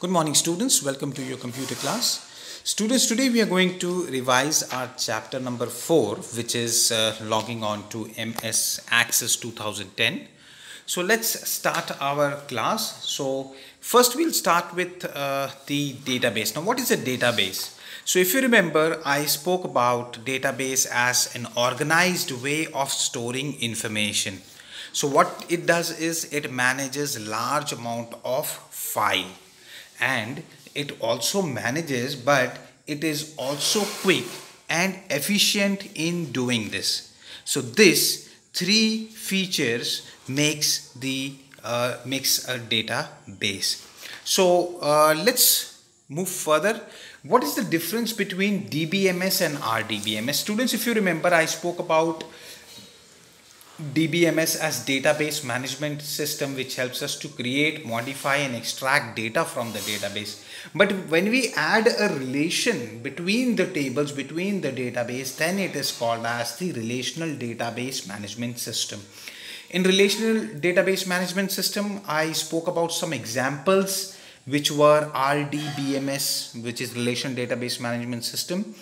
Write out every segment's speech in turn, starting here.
Good morning students, welcome to your computer class. Students, today we are going to revise our chapter number 4, which is logging on to MS Access 2010. So let's start our class. So first we'll start with the database. Now what is a database? So if you remember, I spoke about database as an organized way of storing information. So what it does is it manages large amount of file, and it also manages, but it is also quick and efficient in doing this. So this three features makes a database. So let's move further. What is the difference between DBMS and RDBMS? Students, if you remember, I spoke about DBMS as database management system, which helps us to create, modify and extract data from the database. But when we add a relation between the tables, between the database, then it is called as the relational database management system. In relational database management system, I spoke about some examples which were RDBMS, which is relation database management system.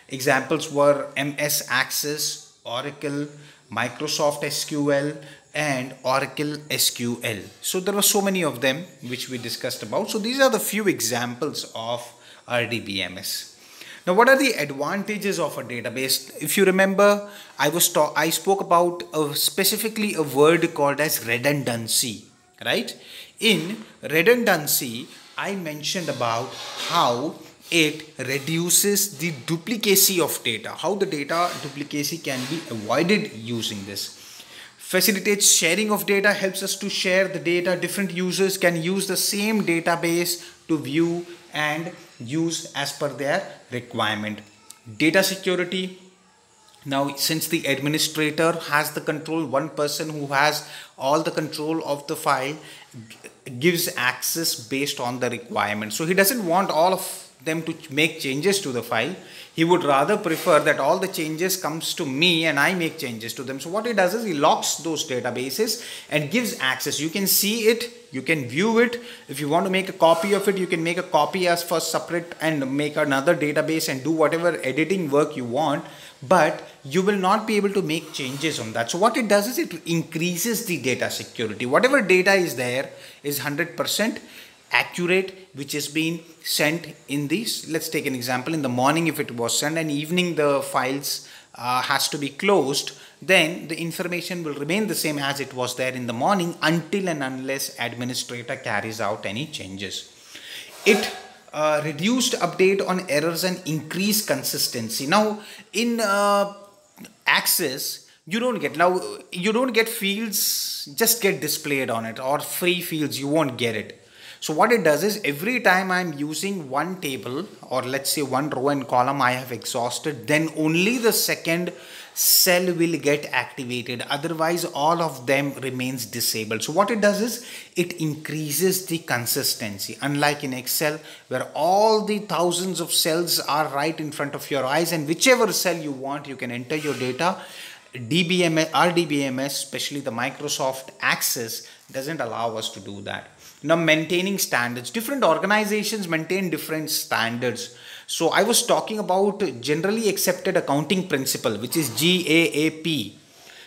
Examples were MS Access, Oracle, Microsoft SQL and Oracle SQL. So there were so many of them which we discussed about. So these are the few examples of RDBMS. Now what are the advantages of a database? If you remember, I spoke about specifically a word called as redundancy, right? In redundancy, I mentioned about how it reduces the duplicacy of data, how the data duplicacy can be avoided using this. Facilitates sharing of data, helps us to share the data. Different users can use the same database to view and use as per their requirement. Data security. Now, since the administrator has the control, one person who has all the control of the file gives access based on the requirement. So he doesn't want all of them to make changes to the file. He would rather prefer that all the changes comes to me and I make changes to them. So what he does is he locks those databases and gives access. You can see it, you can view it. If you want to make a copy of it, you can make a copy as for separate and make another database and do whatever editing work you want, but you will not be able to make changes on that. So what it does is it increases the data security. Whatever data is there is 100% accurate, which is being sent in these. Let's take an example. In the morning, if it was sent, and evening the files has to be closed, then the information will remain the same as it was there in the morning until and unless administrator carries out any changes. It reduced update on errors and increased consistency. Now in Access, you don't get fields just get displayed on it, or free fields you won't get it. So what it does is every time I'm using one table, or let's say one row and column I have exhausted, then only the second cell will get activated. Otherwise all of them remains disabled. So what it does is it increases the consistency, unlike in Excel where all the thousands of cells are right in front of your eyes, and whichever cell you want you can enter your data. DBMS, RDBMS, especially the Microsoft Access, doesn't allow us to do that. Now, maintaining standards. Different organizations maintain different standards. So I was talking about generally accepted accounting principle, which is GAAP.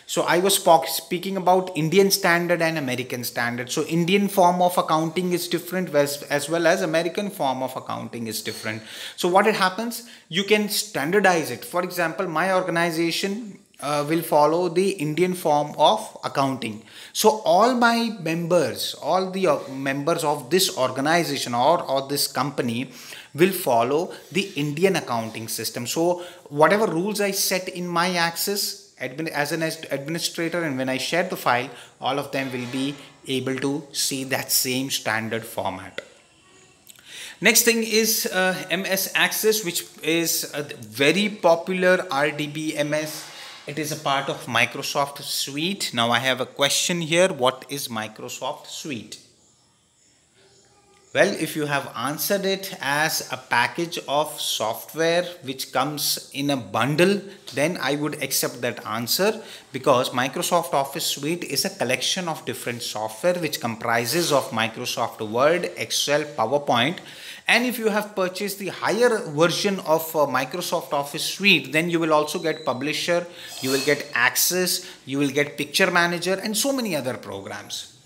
So I was speaking about Indian standard and American standard. So Indian form of accounting is different as well as American form of accounting is different. So what it happens, you can standardize it. For example, my organization will follow the Indian form of accounting. So all my members, all the members of this organization or this company will follow the Indian accounting system. So whatever rules I set in my Access as an administrator, and when I share the file, all of them will be able to see that same standard format. Next thing is MS Access, which is a very popular RDBMS. It is a part of Microsoft Suite. Now I have a question here. What is Microsoft Suite? Well, if you have answered it as a package of software which comes in a bundle, then I would accept that answer, because Microsoft Office Suite is a collection of different software which comprises of Microsoft Word, Excel, PowerPoint. And if you have purchased the higher version of Microsoft Office Suite, then you will also get Publisher, you will get Access, you will get Picture Manager, and so many other programs.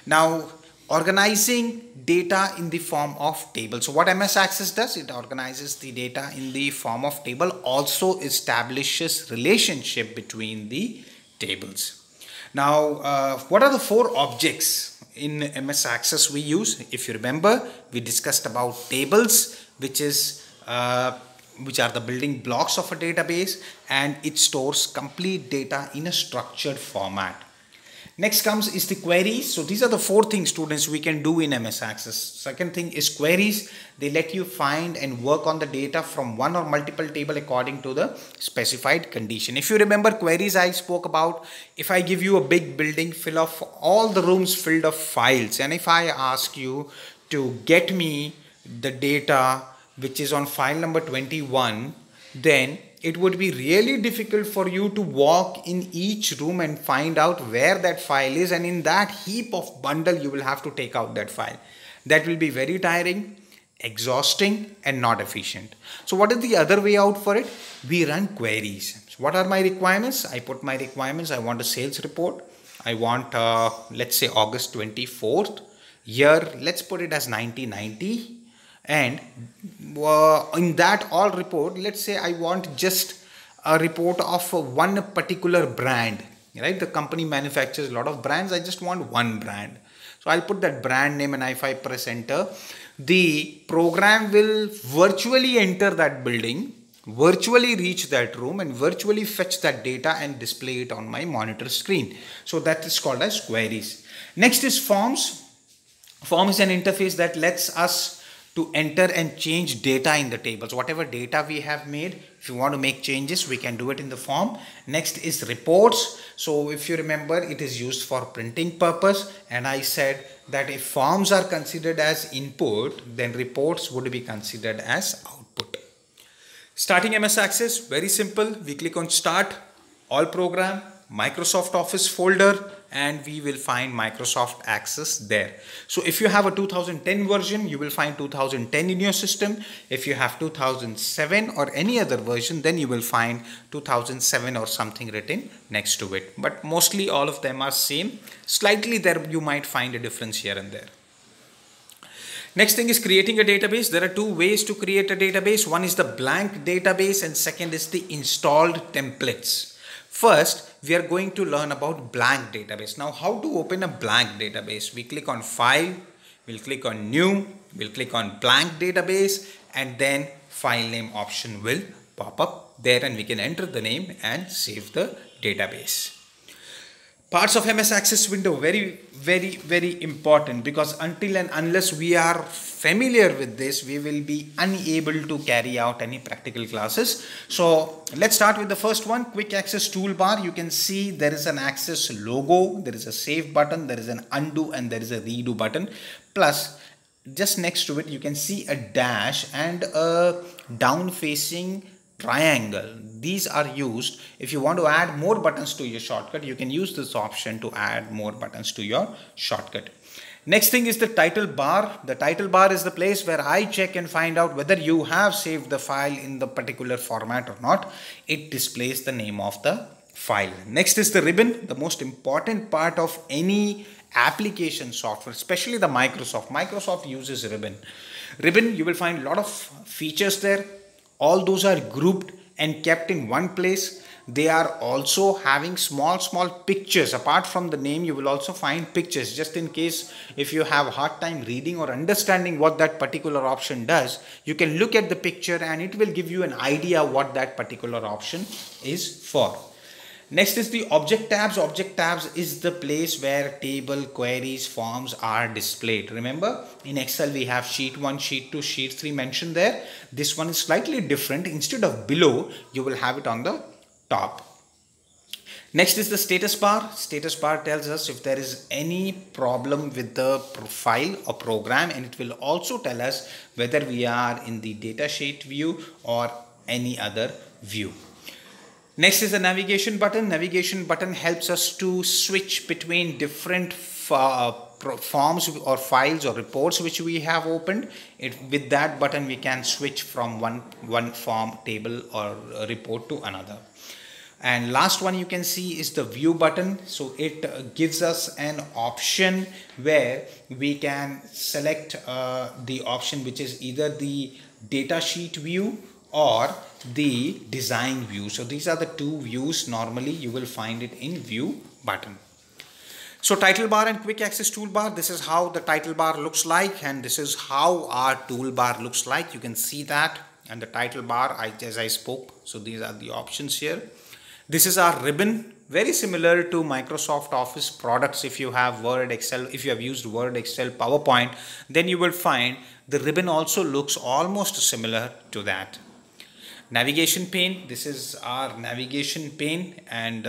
Now, organizing data in the form of table. So what MS Access does, it organizes the data in the form of table, also establishes relationship between the tables. Now, what are the 4 objects in MS Access we use? If you remember, we discussed about tables, which are the building blocks of a database, and it stores complete data in a structured format. Next comes is the queries. So these are the 4 things, students, we can do in MS Access. Second thing is queries. They let you find and work on the data from one or multiple table according to the specified condition. If you remember queries I spoke about, if I give you a big building full of all the rooms filled of files, and if I ask you to get me the data which is on file number 21, then it would be really difficult for you to walk in each room and find out where that file is, and in that heap of bundle you will have to take out that file. That will be very tiring, exhausting, and not efficient. So what is the other way out for it? We run queries. So what are my requirements? I put my requirements. I want a sales report. I want let's say August 24th, year, let's put it as 1990. And in that all report, let's say I want just a report of one particular brand, right? The company manufactures a lot of brands. I just want one brand. So I'll put that brand name, and if I press enter, the program will virtually enter that building, virtually reach that room, and virtually fetch that data and display it on my monitor screen. So that is called as queries. Next is forms. Form is an interface that lets us to enter and change data in the tables. Whatever data we have made, if you want to make changes, we can do it in the form. Next is reports. So if you remember, it is used for printing purpose, and I said that if forms are considered as input, then reports would be considered as output. Starting MS Access, very simple. We click on Start, All Program, Microsoft Office folder, and we will find Microsoft Access there. So if you have a 2010 version, you will find 2010 in your system. If you have 2007 or any other version, then you will find 2007 or something written next to it. But mostly all of them are same. Slightly there you might find a difference here and there. Next thing is creating a database. There are 2 ways to create a database. One is the blank database, and second is the installed templates. First, we are going to learn about blank database. Now, how to open a blank database? We click on File, we'll click on New, we'll click on Blank Database, and then File Name option will pop up there, and we can enter the name and save the database. Parts of MS Access window, very important, because until and unless we are familiar with this, we will be unable to carry out any practical classes. So let's start with the first one, quick access toolbar. You can see there is an access logo, there is a save button, there is an undo, and there is a redo button. Plus, just next to it, you can see a dash and a down facing triangle. These are used if you want to add more buttons to your shortcut. You can use this option to add more buttons to your shortcut. Next thing is the title bar. The title bar is the place where I check and find out whether you have saved the file in the particular format or not. It displays the name of the file. Next is the ribbon, the most important part of any application software, especially the Microsoft. Microsoft uses ribbon. Ribbon, you will find a lot of features there. All those are grouped and kept in one place. They are also having small pictures. Apart from the name, you will also find pictures, just in case if you have a hard time reading or understanding what that particular option does, you can look at the picture and it will give you an idea what that particular option is for. Next is the object tabs. Object tabs is the place where table, queries, forms are displayed. Remember, in Excel we have sheet 1, sheet 2, sheet 3 mentioned there. This one is slightly different. Instead of below, you will have it on the top. Next is the status bar. Status bar tells us if there is any problem with the file or program, and it will also tell us whether we are in the datasheet view or any other view. Next is the navigation button. Navigation button helps us to switch between different forms or files or reports which we have opened. With that button we can switch from one form, table or report to another. And last one you can see is the view button. So it gives us an option where we can select the option which is either the datasheet view or the design view. So these are the two views. Normally you will find it in view button. So title bar and quick access toolbar, this is how the title bar looks like, and this is how our toolbar looks like. You can see that. And the title bar, as I spoke, so these are the options here. This is our ribbon, very similar to Microsoft Office products. If you have Word, Excel, if you have used Word, Excel, PowerPoint, then you will find the ribbon also looks almost similar to that. Navigation pane, this is our navigation pane. And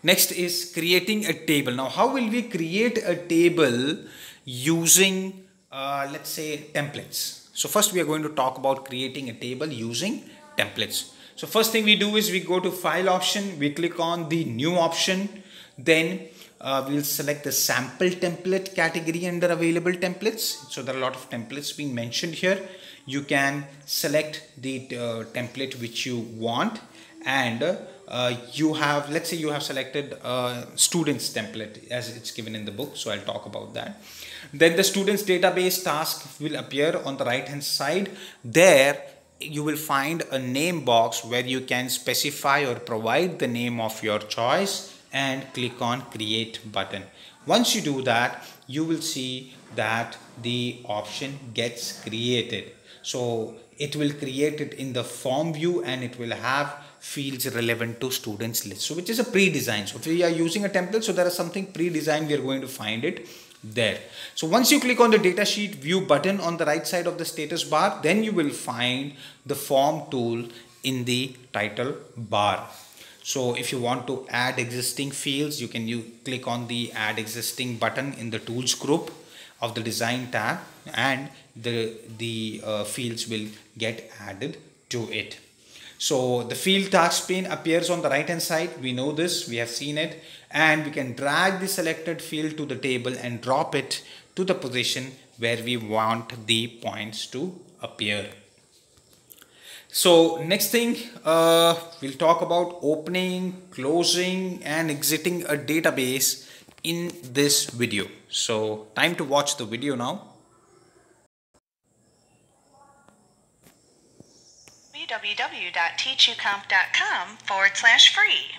next is creating a table. Now, how will we create a table using, let's say, templates? So first we are going to talk about creating a table using templates. So first thing we do is we go to file option, we click on the new option, then we'll select the sample template category under available templates. So there are a lot of templates being mentioned here. You can select the template which you want, and you have, let's say you have selected students template as it's given in the book. So I'll talk about that. Then the students database task will appear on the right hand side. There you will find a name box where you can specify or provide the name of your choice and click on create button. Once you do that, you will see that the option gets created. So it will create it in the form view, and it will have fields relevant to students list. So which is a pre-design. So if we are using a template, so there is something pre-designed, we are going to find it there. So once you click on the datasheet view button on the right side of the status bar, then you will find the form tool in the title bar. So if you want to add existing fields, you click on the add existing button in the tools group of the design tab, and the fields will get added to it. So the field task pane appears on the right hand side. We know this, we have seen it, and we can drag the selected field to the table and drop it to the position where we want the points to appear. So next thing, we'll talk about opening, closing and exiting a database in this video. So time to watch the video now. www.teachucomp.com/free.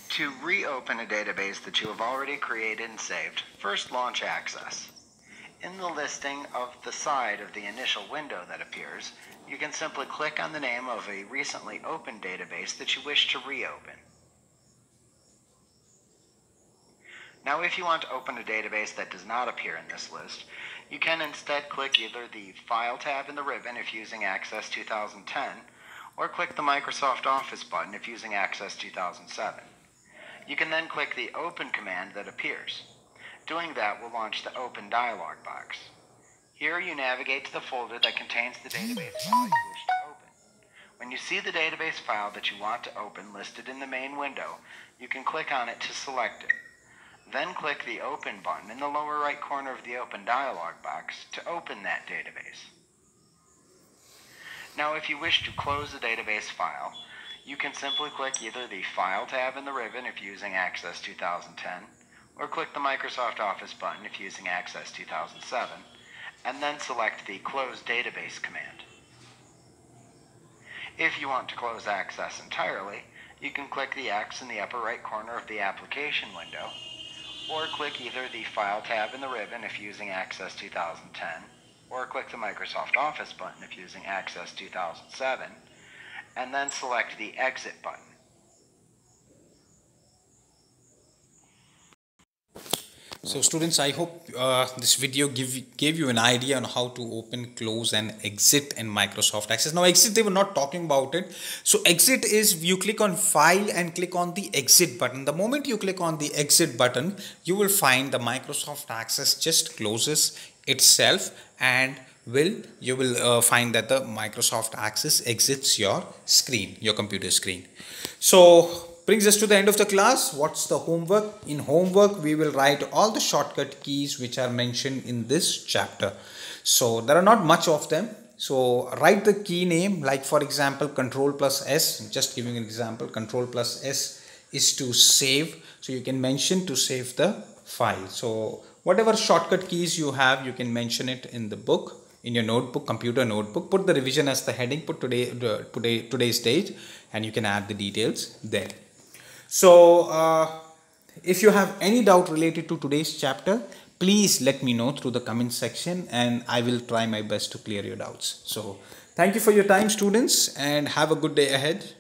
To reopen a database that you have already created and saved, first launch Access. In the listing of the side of the initial window that appears, you can simply click on the name of a recently opened database that you wish to reopen. Now, if you want to open a database that does not appear in this list, you can instead click either the File tab in the ribbon if using Access 2010, or click the Microsoft Office button if using Access 2007. You can then click the Open command that appears. Doing that will launch the Open dialog box. Here you navigate to the folder that contains the database file you wish to open. When you see the database file that you want to open listed in the main window, you can click on it to select it. Then click the Open button in the lower right corner of the Open dialog box to open that database. Now, if you wish to close the database file, you can simply click either the File tab in the ribbon if using Access 2010, or click the Microsoft Office button if using Access 2007, and then select the Close Database command. If you want to close Access entirely, you can click the X in the upper right corner of the application window, or click either the File tab in the ribbon if using Access 2010, or click the Microsoft Office button if using Access 2007, and then select the Exit button. So students, I hope this video gave you an idea on how to open, close and exit in Microsoft Access. Now exit, they were not talking about it. So exit is you click on file and click on the exit button. The moment you click on the exit button, you will find the Microsoft Access just closes itself, and you will find that the Microsoft Access exits your screen, your computer screen. So brings us to the end of the class. What's the homework? In homework, we will write all the shortcut keys which are mentioned in this chapter. So there are not much of them. So write the key name, like for example, Control plus S. Just giving an example, Control plus S is to save. So you can mention to save the file. So whatever shortcut keys you have, you can mention it in the book, in your notebook, computer notebook. Put the revision as the heading, put today's date, and you can add the details there. So if you have any doubt related to today's chapter, please let me know through the comment section and I will try my best to clear your doubts. So thank you for your time, students, and have a good day ahead.